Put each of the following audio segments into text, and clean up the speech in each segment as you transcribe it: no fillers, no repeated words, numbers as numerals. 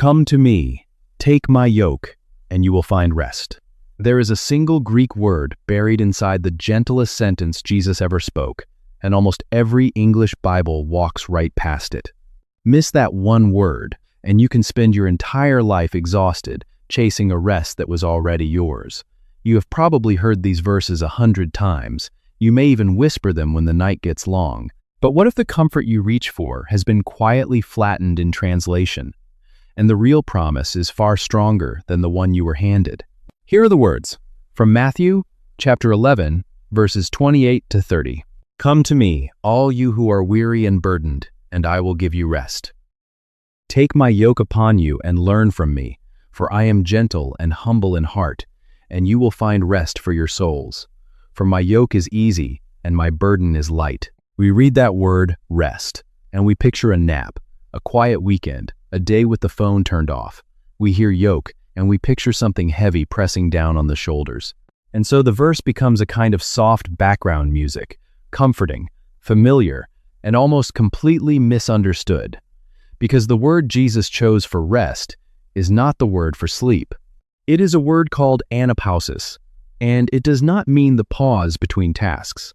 Come to me, take my yoke, and you will find rest. There is a single Greek word buried inside the gentlest sentence Jesus ever spoke, and almost every English Bible walks right past it. Miss that one word, and you can spend your entire life exhausted, chasing a rest that was already yours. You have probably heard these verses 100 times. You may even whisper them when the night gets long. But what if the comfort you reach for has been quietly flattened in translation, and the real promise is far stronger than the one you were handed? Here are the words from Matthew chapter 11, verses 28 to 30. Come to me, all you who are weary and burdened, and I will give you rest. Take my yoke upon you and learn from me, for I am gentle and humble in heart, and you will find rest for your souls. For my yoke is easy and my burden is light. We read that word, rest, and we picture a nap, a quiet weekend, a day with the phone turned off. We hear yoke, and we picture something heavy pressing down on the shoulders. And so the verse becomes a kind of soft background music, comforting, familiar, and almost completely misunderstood. Because the word Jesus chose for rest is not the word for sleep. It is a word called anapausis, and it does not mean the pause between tasks.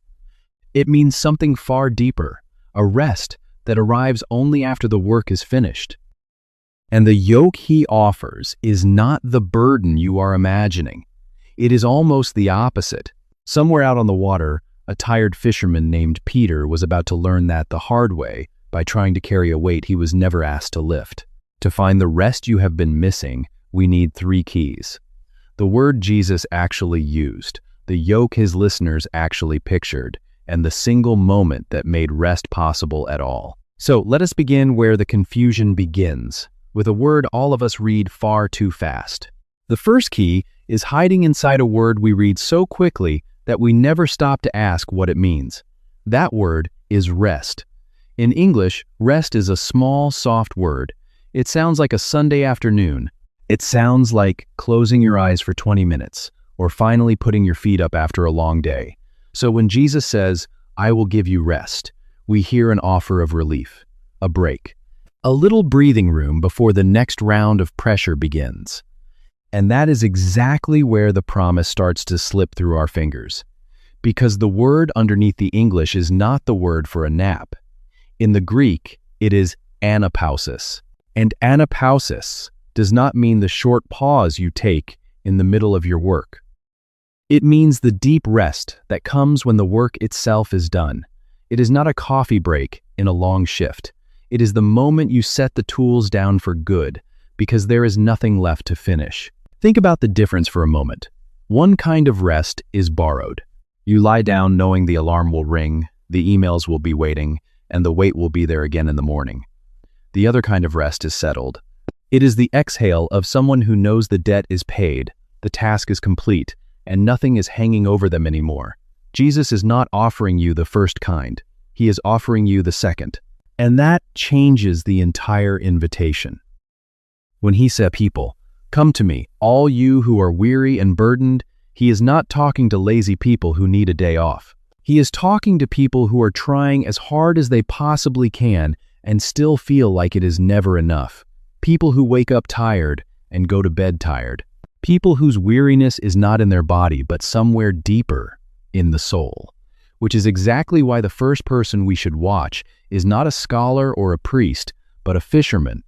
It means something far deeper, a rest that arrives only after the work is finished. And the yoke he offers is not the burden you are imagining. It is almost the opposite. Somewhere out on the water, a tired fisherman named Peter was about to learn that the hard way by trying to carry a weight he was never asked to lift. To find the rest you have been missing, we need 3 keys. The word Jesus actually used, the yoke his listeners actually pictured, and the single moment that made rest possible at all. So let us begin where the confusion begins, with a word all of us read far too fast. The first key is hiding inside a word we read so quickly that we never stop to ask what it means. That word is rest. In English, rest is a small, soft word. It sounds like a Sunday afternoon. It sounds like closing your eyes for 20 minutes, or finally putting your feet up after a long day. So when Jesus says, I will give you rest, we hear an offer of relief, a break, a little breathing room before the next round of pressure begins. And that is exactly where the promise starts to slip through our fingers. Because the word underneath the English is not the word for a nap. In the Greek, it is anapausis. And anapausis does not mean the short pause you take in the middle of your work. It means the deep rest that comes when the work itself is done. It is not a coffee break in a long shift. It is the moment you set the tools down for good, because there is nothing left to finish. Think about the difference for a moment. One kind of rest is borrowed. You lie down knowing the alarm will ring, the emails will be waiting, and the weight will be there again in the morning. The other kind of rest is settled. It is the exhale of someone who knows the debt is paid, the task is complete, and nothing is hanging over them anymore. Jesus is not offering you the first kind. He is offering you the second. And that changes the entire invitation. When he said, people, come to me, all you who are weary and burdened, he is not talking to lazy people who need a day off. He is talking to people who are trying as hard as they possibly can and still feel like it is never enough. People who wake up tired and go to bed tired. People whose weariness is not in their body but somewhere deeper in the soul. Which is exactly why the first person we should watch is not a scholar or a priest, but a fisherman.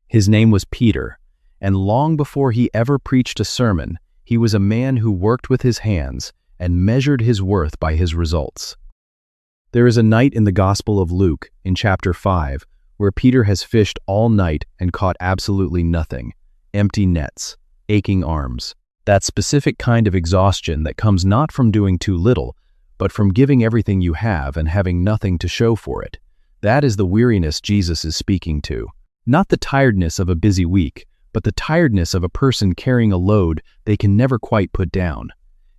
His name was Peter, and long before he ever preached a sermon, he was a man who worked with his hands and measured his worth by his results. There is a night in the Gospel of Luke, in chapter 5, where Peter has fished all night and caught absolutely nothing. Empty nets, aching arms. That specific kind of exhaustion that comes not from doing too little, but from giving everything you have and having nothing to show for it. That is the weariness Jesus is speaking to. Not the tiredness of a busy week, but the tiredness of a person carrying a load they can never quite put down.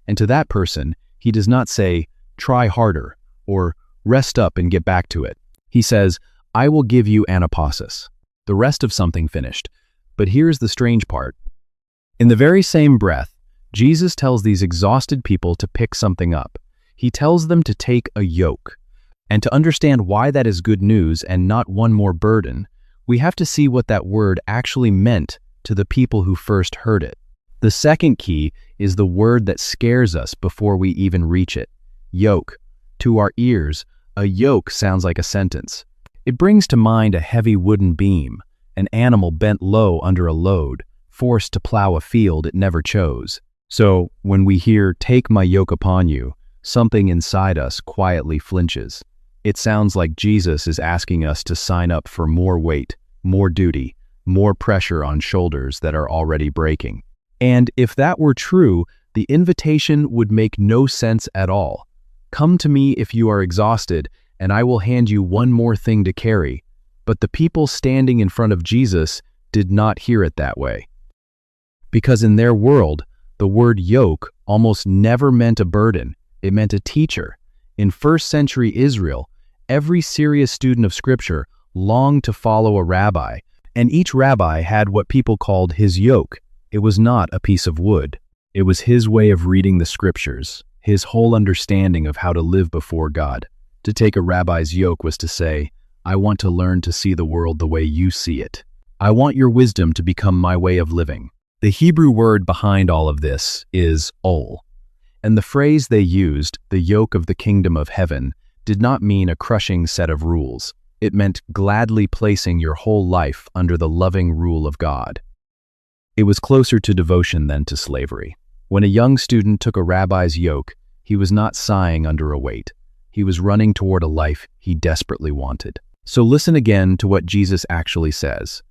And to that person, he does not say, try harder, or rest up and get back to it. He says, I will give you anapausis, the rest of something finished. But here's the strange part. In the very same breath, Jesus tells these exhausted people to pick something up. He tells them to take a yoke. And to understand why that is good news and not one more burden, we have to see what that word actually meant to the people who first heard it. The second key is the word that scares us before we even reach it: yoke. To our ears, a yoke sounds like a sentence. It brings to mind a heavy wooden beam, an animal bent low under a load, forced to plow a field it never chose. So, when we hear, "Take my yoke upon you," something inside us quietly flinches. It sounds like Jesus is asking us to sign up for more weight, more duty, more pressure on shoulders that are already breaking. And if that were true, the invitation would make no sense at all. "Come to me if you are exhausted, and I will hand you one more thing to carry." But the people standing in front of Jesus did not hear it that way. Because in their world, the word yoke almost never meant a burden. It meant a teacher. In first century Israel, every serious student of Scripture longed to follow a rabbi, and each rabbi had what people called his yoke. It was not a piece of wood. It was his way of reading the Scriptures, his whole understanding of how to live before God. To take a rabbi's yoke was to say, "I want to learn to see the world the way you see it. I want your wisdom to become my way of living." The Hebrew word behind all of this is ol. And the phrase they used, "the yoke of the kingdom of heaven," did not mean a crushing set of rules. It meant gladly placing your whole life under the loving rule of God. It was closer to devotion than to slavery. When a young student took a rabbi's yoke, he was not sighing under a weight. He was running toward a life he desperately wanted. So listen again to what Jesus actually says.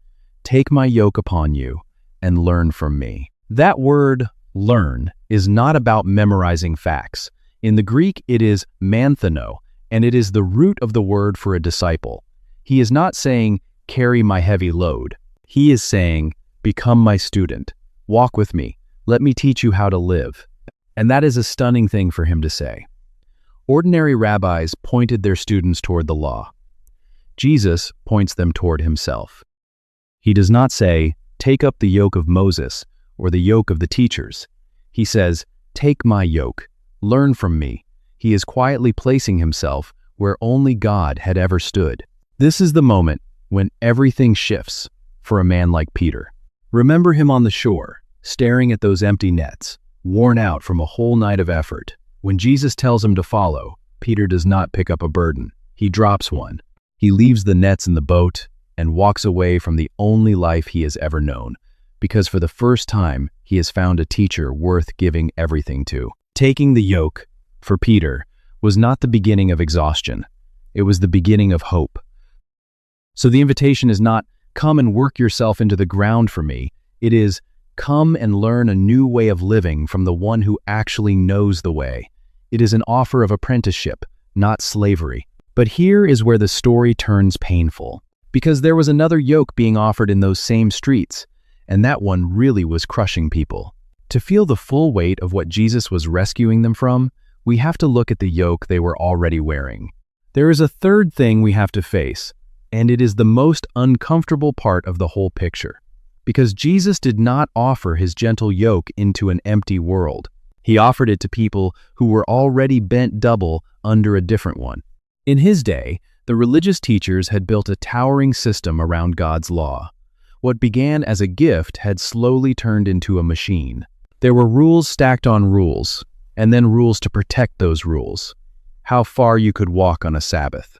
"Take my yoke upon you and learn from me." That word, learn, is not about memorizing facts. In the Greek, it is manthano, and it is the root of the word for a disciple. He is not saying, "Carry my heavy load." He is saying, "Become my student. Walk with me. Let me teach you how to live." And that is a stunning thing for him to say. Ordinary rabbis pointed their students toward the law. Jesus points them toward himself. He does not say, "Take up the yoke of Moses," or the yoke of the teachers. He says, "Take my yoke. Learn from me." He is quietly placing himself where only God had ever stood. This is the moment when everything shifts for a man like Peter. Remember him on the shore, staring at those empty nets, worn out from a whole night of effort. When Jesus tells him to follow, Peter does not pick up a burden. He drops one. He leaves the nets in the boat and walks away from the only life he has ever known, because for the first time, he has found a teacher worth giving everything to. Taking the yoke, for Peter, was not the beginning of exhaustion. It was the beginning of hope. So the invitation is not, "Come and work yourself into the ground for me." It is, "Come and learn a new way of living from the one who actually knows the way." It is an offer of apprenticeship, not slavery. But here is where the story turns painful, because there was another yoke being offered in those same streets, and that one really was crushing people. To feel the full weight of what Jesus was rescuing them from, we have to look at the yoke they were already wearing. There is a third thing we have to face, and it is the most uncomfortable part of the whole picture. Because Jesus did not offer his gentle yoke into an empty world. He offered it to people who were already bent double under a different one. In his day, the religious teachers had built a towering system around God's law. What began as a gift had slowly turned into a machine. There were rules stacked on rules, and then rules to protect those rules. How far you could walk on a Sabbath.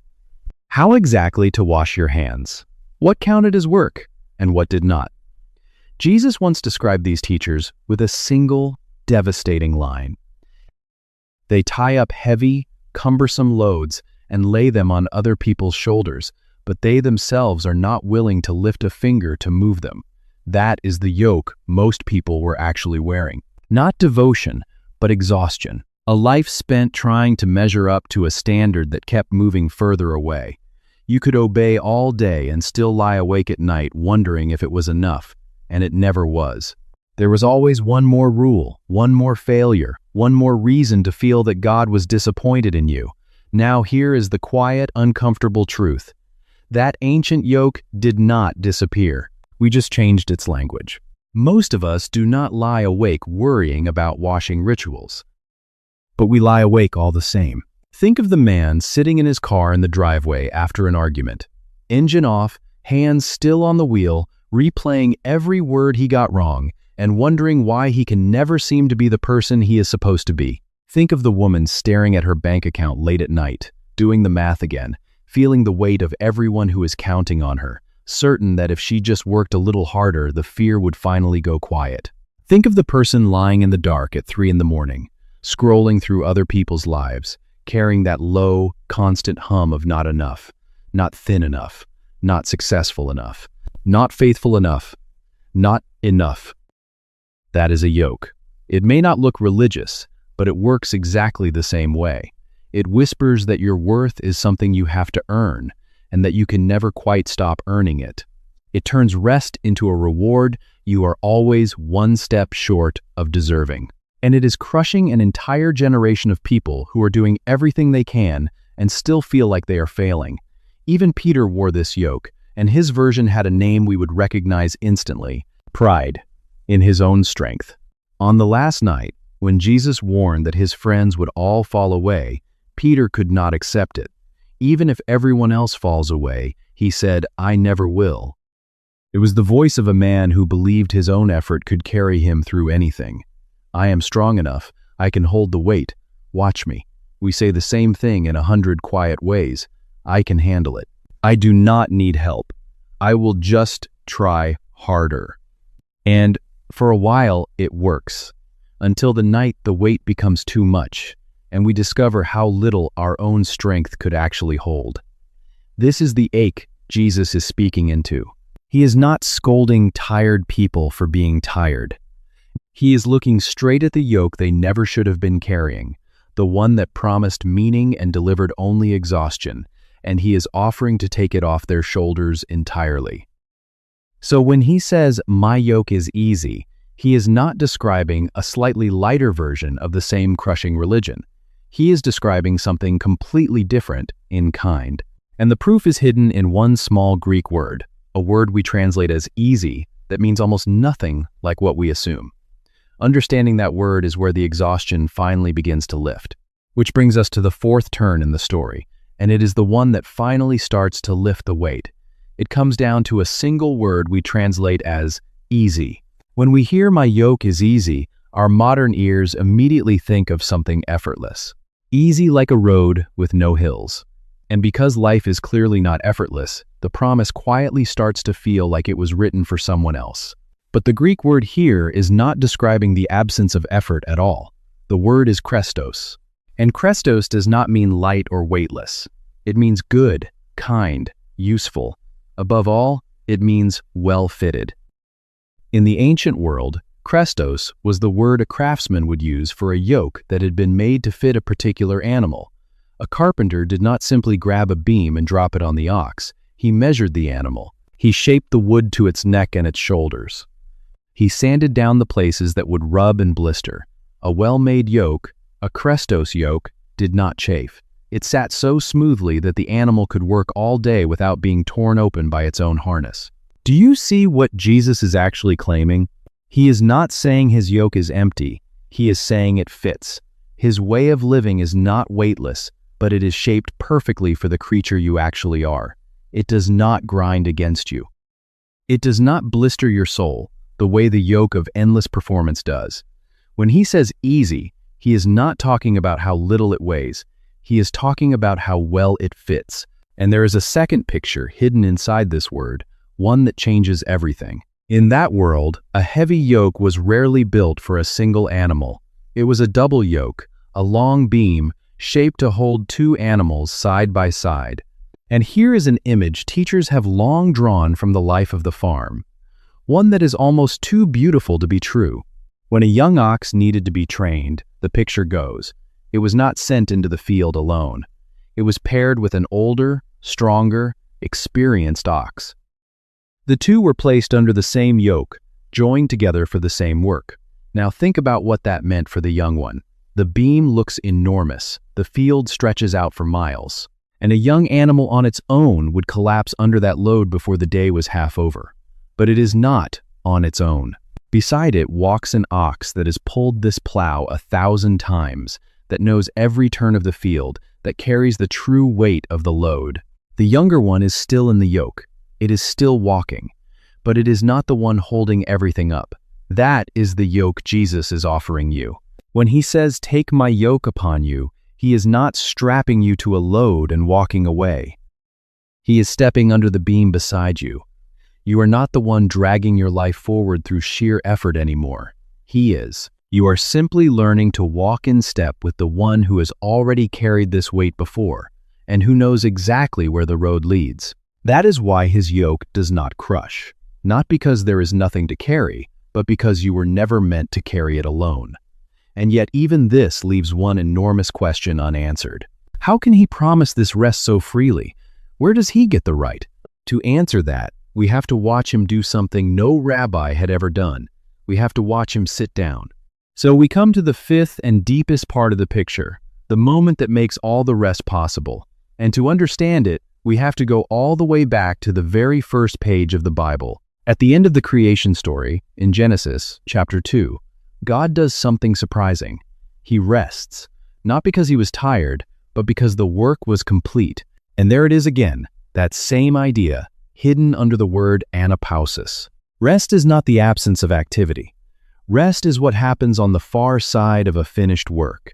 How exactly to wash your hands. What counted as work, and what did not. Jesus once described these teachers with a single, devastating line. They tie up heavy, cumbersome loads and lay them on other people's shoulders, but they themselves are not willing to lift a finger to move them. That is the yoke most people were actually wearing. Not devotion, but exhaustion. A life spent trying to measure up to a standard that kept moving further away. You could obey all day and still lie awake at night wondering if it was enough, and it never was. There was always one more rule, one more failure, one more reason to feel that God was disappointed in you. Now here is the quiet, uncomfortable truth. That ancient yoke did not disappear. We just changed its language. Most of us do not lie awake worrying about washing rituals. But we lie awake all the same. Think of the man sitting in his car in the driveway after an argument. Engine off, hands still on the wheel, replaying every word he got wrong, and wondering why he can never seem to be the person he is supposed to be. Think of the woman staring at her bank account late at night, doing the math again, feeling the weight of everyone who is counting on her, certain that if she just worked a little harder, the fear would finally go quiet. Think of the person lying in the dark at 3 in the morning, scrolling through other people's lives, carrying that low, constant hum of not enough, not thin enough, not successful enough, not faithful enough, not enough. That is a yoke. It may not look religious, but it works exactly the same way. It whispers that your worth is something you have to earn, and that you can never quite stop earning it. It turns rest into a reward you are always one step short of deserving. And it is crushing an entire generation of people who are doing everything they can and still feel like they are failing. Even Peter wore this yoke, and his version had a name we would recognize instantly: pride in his own strength. On the last night, when Jesus warned that his friends would all fall away, Peter could not accept it. Even if everyone else falls away, he said, "I never will." It was the voice of a man who believed his own effort could carry him through anything. "I am strong enough. I can hold the weight. Watch me." We say the same thing in 100 quiet ways. I can handle it. I do not need help. I will just try harder. And for a while, it works. Until the night the weight becomes too much, and we discover how little our own strength could actually hold. This is the ache Jesus is speaking into. He is not scolding tired people for being tired. He is looking straight at the yoke they never should have been carrying, the one that promised meaning and delivered only exhaustion, and he is offering to take it off their shoulders entirely. So when he says, "My yoke is easy," he is not describing a slightly lighter version of the same crushing religion. He is describing something completely different in kind. And the proof is hidden in one small Greek word, a word we translate as easy that means almost nothing like what we assume. Understanding that word is where the exhaustion finally begins to lift. Which brings us to the fourth turn in the story, and it is the one that finally starts to lift the weight. It comes down to a single word we translate as easy. When we hear "my yoke is easy," our modern ears immediately think of something effortless. Easy like a road with no hills. And because life is clearly not effortless, the promise quietly starts to feel like it was written for someone else. But the Greek word here is not describing the absence of effort at all. The word is krestos. And krestos does not mean light or weightless. It means good, kind, useful. Above all, it means well-fitted. In the ancient world, krestos was the word a craftsman would use for a yoke that had been made to fit a particular animal. A carpenter did not simply grab a beam and drop it on the ox. He measured the animal. He shaped the wood to its neck and its shoulders. He sanded down the places that would rub and blister. A well-made yoke, a krestos yoke, did not chafe. It sat so smoothly that the animal could work all day without being torn open by its own harness. Do you see what Jesus is actually claiming? He is not saying his yoke is empty. He is saying it fits. His way of living is not weightless, but it is shaped perfectly for the creature you actually are. It does not grind against you. It does not blister your soul the way the yoke of endless performance does. When he says easy, he is not talking about how little it weighs. He is talking about how well it fits. And there is a second picture hidden inside this word, one that changes everything. In that world, a heavy yoke was rarely built for a single animal. It was a double yoke, a long beam, shaped to hold two animals side by side. And here is an image teachers have long drawn from the life of the farm, one that is almost too beautiful to be true. When a young ox needed to be trained, the picture goes, it was not sent into the field alone. It was paired with an older, stronger, experienced ox. The two were placed under the same yoke, joined together for the same work. Now think about what that meant for the young one. The beam looks enormous. The field stretches out for miles. And a young animal on its own would collapse under that load before the day was half over. But it is not on its own. Beside it walks an ox that has pulled this plow 1,000 times, that knows every turn of the field, that carries the true weight of the load. The younger one is still in the yoke. It is still walking, but it is not the one holding everything up. That is the yoke Jesus is offering you. When he says, "Take my yoke upon you," he is not strapping you to a load and walking away. He is stepping under the beam beside you. You are not the one dragging your life forward through sheer effort anymore. He is. You are simply learning to walk in step with the one who has already carried this weight before, and who knows exactly where the road leads. That is why his yoke does not crush. Not because there is nothing to carry, but because you were never meant to carry it alone. And yet even this leaves one enormous question unanswered. How can he promise this rest so freely? Where does he get the right? To answer that, we have to watch him do something no rabbi had ever done. We have to watch him sit down. So we come to the fifth and deepest part of the picture, the moment that makes all the rest possible. And to understand it, we have to go all the way back to the very first page of the Bible. At the end of the creation story, in Genesis chapter 2, God does something surprising. He rests, not because he was tired, but because the work was complete. And there it is again, that same idea, hidden under the word anapausis. Rest is not the absence of activity. Rest is what happens on the far side of a finished work.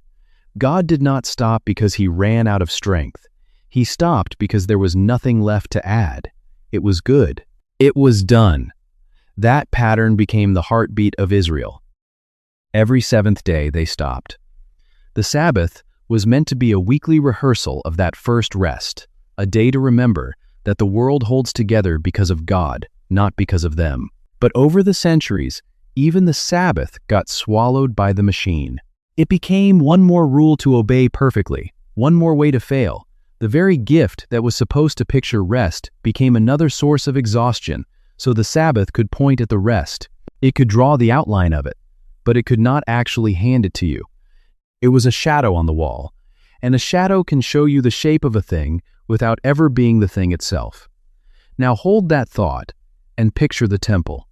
God did not stop because he ran out of strength. He stopped because there was nothing left to add. It was good. It was done. That pattern became the heartbeat of Israel. Every seventh day they stopped. The Sabbath was meant to be a weekly rehearsal of that first rest, a day to remember that the world holds together because of God, not because of them. But over the centuries, even the Sabbath got swallowed by the machine. It became one more rule to obey perfectly, one more way to fail. The very gift that was supposed to picture rest became another source of exhaustion, so the Sabbath could point at the rest. It could draw the outline of it, but it could not actually hand it to you. It was a shadow on the wall, and a shadow can show you the shape of a thing without ever being the thing itself. Now hold that thought and picture the temple.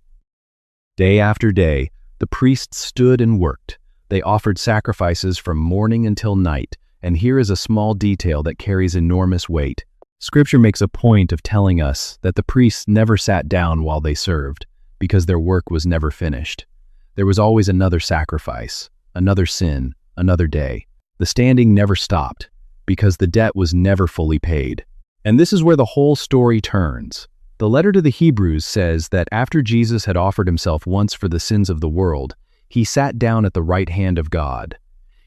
Day after day, the priests stood and worked. They offered sacrifices from morning until night, and here is a small detail that carries enormous weight. Scripture makes a point of telling us that the priests never sat down while they served, because their work was never finished. There was always another sacrifice, another sin, another day. The standing never stopped, because the debt was never fully paid. And this is where the whole story turns. The letter to the Hebrews says that after Jesus had offered himself once for the sins of the world, he sat down at the right hand of God.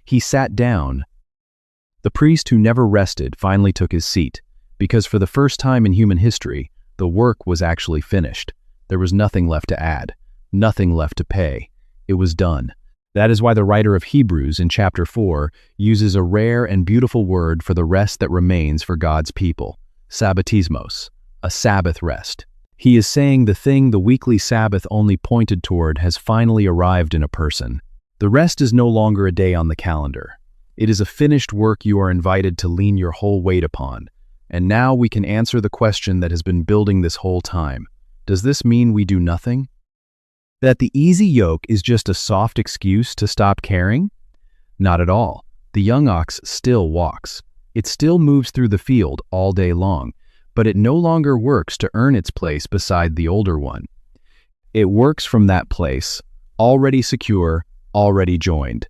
He sat down. The priest who never rested finally took his seat, because for the first time in human history, the work was actually finished. There was nothing left to add, nothing left to pay. It was done. That is why the writer of Hebrews in chapter 4 uses a rare and beautiful word for the rest that remains for God's people, sabbatismos, a Sabbath rest. He is saying the thing the weekly Sabbath only pointed toward has finally arrived in a person. The rest is no longer a day on the calendar. It is a finished work you are invited to lean your whole weight upon. And now we can answer the question that has been building this whole time. Does this mean we do nothing? That the easy yoke is just a soft excuse to stop caring? Not at all. The young ox still walks. It still moves through the field all day long, but it no longer works to earn its place beside the older one. It works from that place, already secure, already joined.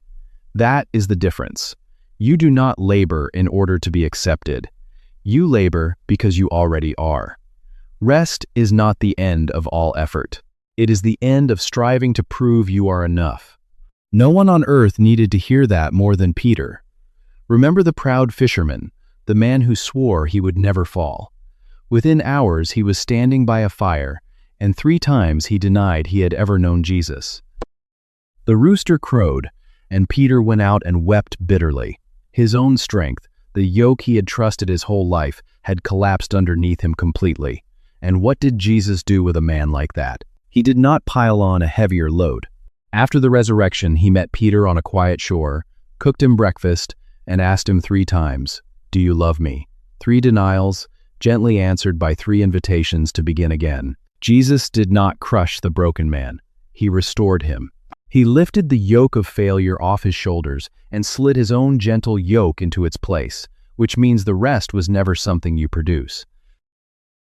That is the difference. You do not labor in order to be accepted. You labor because you already are. Rest is not the end of all effort. It is the end of striving to prove you are enough. No one on earth needed to hear that more than Peter. Remember the proud fisherman, the man who swore he would never fall. Within hours he was standing by a fire, and 3 times he denied he had ever known Jesus. The rooster crowed, and Peter went out and wept bitterly. His own strength, the yoke he had trusted his whole life, had collapsed underneath him completely. And what did Jesus do with a man like that? He did not pile on a heavier load. After the resurrection, he met Peter on a quiet shore, cooked him breakfast, and asked him 3 times, "Do you love me?" 3 denials, gently answered by 3 invitations to begin again. Jesus did not crush the broken man. He restored him. He lifted the yoke of failure off his shoulders and slid his own gentle yoke into its place, which means the rest was never something you produce.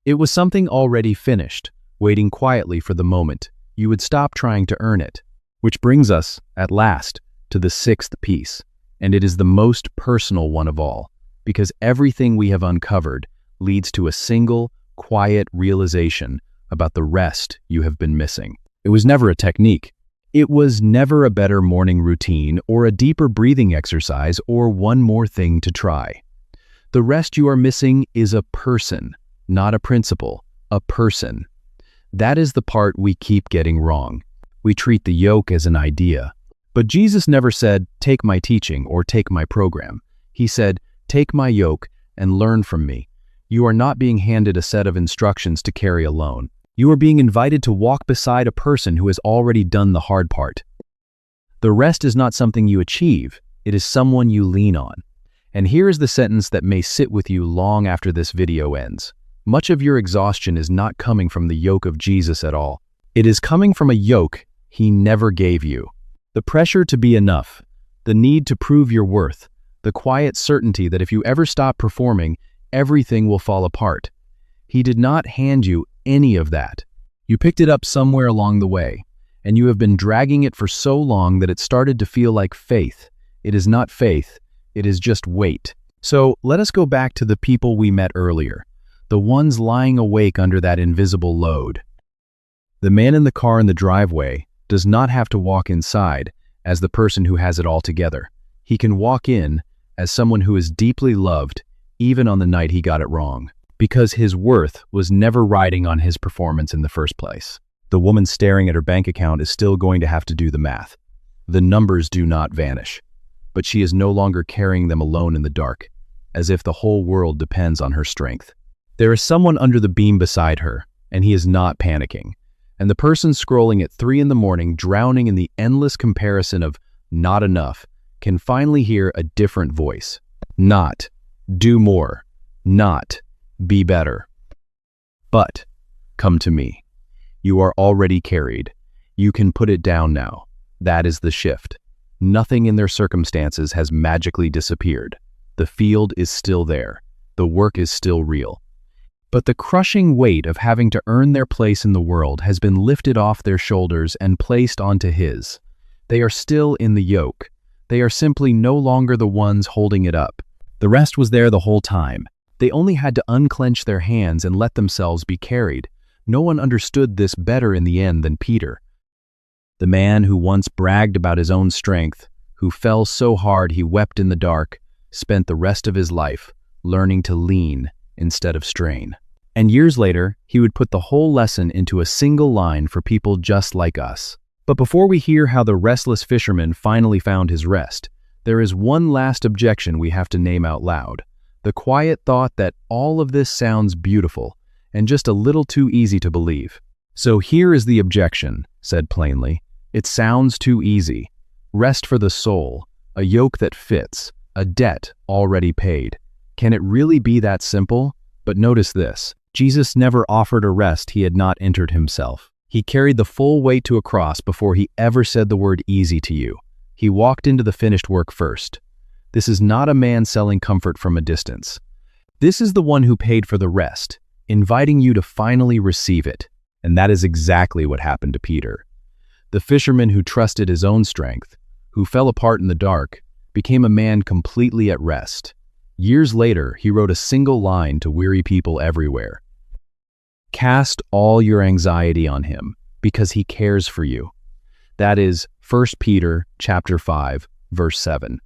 It was something already finished, waiting quietly for the moment you would stop trying to earn it. Which brings us, at last, to the sixth piece, and it is the most personal one of all, because everything we have uncovered leads to a single, quiet realization about the rest you have been missing. It was never a technique. It was never a better morning routine or a deeper breathing exercise or one more thing to try. The rest you are missing is a person, not a principle, a person. That is the part we keep getting wrong. We treat the yoke as an idea. But Jesus never said, "Take my teaching" or "Take my program." He said, "Take my yoke and learn from me." You are not being handed a set of instructions to carry alone. You are being invited to walk beside a person who has already done the hard part. The rest is not something you achieve, it is someone you lean on. And here is the sentence that may sit with you long after this video ends. Much of your exhaustion is not coming from the yoke of Jesus at all. It is coming from a yoke he never gave you. The pressure to be enough, the need to prove your worth, the quiet certainty that if you ever stop performing, everything will fall apart. He did not hand you any of that. You picked it up somewhere along the way, and you have been dragging it for so long that it started to feel like faith. It is not faith, it is just weight. So let us go back to the people we met earlier, the ones lying awake under that invisible load. The man in the car in the driveway does not have to walk inside as the person who has it all together. He can walk in as someone who is deeply loved, even on the night he got it wrong, because his worth was never riding on his performance in the first place. The woman staring at her bank account is still going to have to do the math. The numbers do not vanish, but she is no longer carrying them alone in the dark, as if the whole world depends on her strength. There is someone under the beam beside her, and he is not panicking. And the person scrolling at 3 in the morning, drowning in the endless comparison of not enough, can finally hear a different voice. Not, do more, not, be better. But, come to me. You are already carried. You can put it down now. That is the shift. Nothing in their circumstances has magically disappeared. The field is still there. The work is still real. But the crushing weight of having to earn their place in the world has been lifted off their shoulders and placed onto his. They are still in the yoke. They are simply no longer the ones holding it up. The rest was there the whole time. They only had to unclench their hands and let themselves be carried. No one understood this better in the end than Peter. The man who once bragged about his own strength, who fell so hard he wept in the dark, spent the rest of his life learning to lean instead of strain. And years later, he would put the whole lesson into a single line for people just like us. But before we hear how the restless fisherman finally found his rest, there is one last objection we have to name out loud. The quiet thought that all of this sounds beautiful and just a little too easy to believe. So here is the objection, said plainly. It sounds too easy. Rest for the soul, a yoke that fits, a debt already paid. Can it really be that simple? But notice this. Jesus never offered a rest he had not entered himself. He carried the full weight to a cross before he ever said the word easy to you. He walked into the finished work first. This is not a man selling comfort from a distance. This is the one who paid for the rest, inviting you to finally receive it. And that is exactly what happened to Peter. The fisherman who trusted his own strength, who fell apart in the dark, became a man completely at rest. Years later, he wrote a single line to weary people everywhere. Cast all your anxiety on him, because he cares for you. That is 1 Peter chapter 5, verse 7.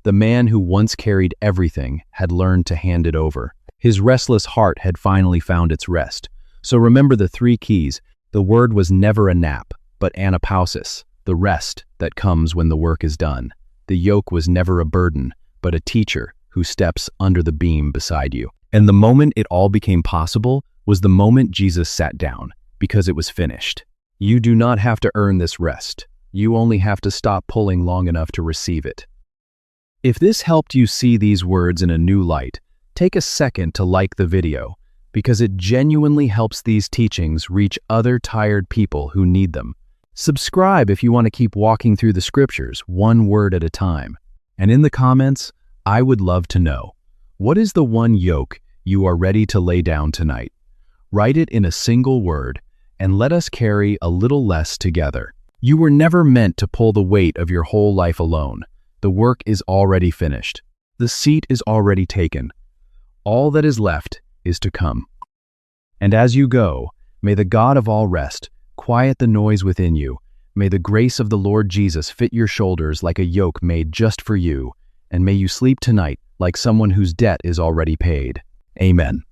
The man who once carried everything had learned to hand it over. His restless heart had finally found its rest. So remember the 3 keys. The word was never a nap, but anapausis, the rest that comes when the work is done. The yoke was never a burden, but a teacher who steps under the beam beside you. And the moment it all became possible was the moment Jesus sat down, because it was finished. You do not have to earn this rest. You only have to stop pulling long enough to receive it. If this helped you see these words in a new light, take a second to like the video, because it genuinely helps these teachings reach other tired people who need them. Subscribe if you want to keep walking through the scriptures one word at a time. And in the comments, I would love to know, what is the one yoke you are ready to lay down tonight? Write it in a single word, and let us carry a little less together. You were never meant to pull the weight of your whole life alone. The work is already finished. The seat is already taken. All that is left is to come. And as you go, may the God of all rest quiet the noise within you. May the grace of the Lord Jesus fit your shoulders like a yoke made just for you, and may you sleep tonight like someone whose debt is already paid. Amen.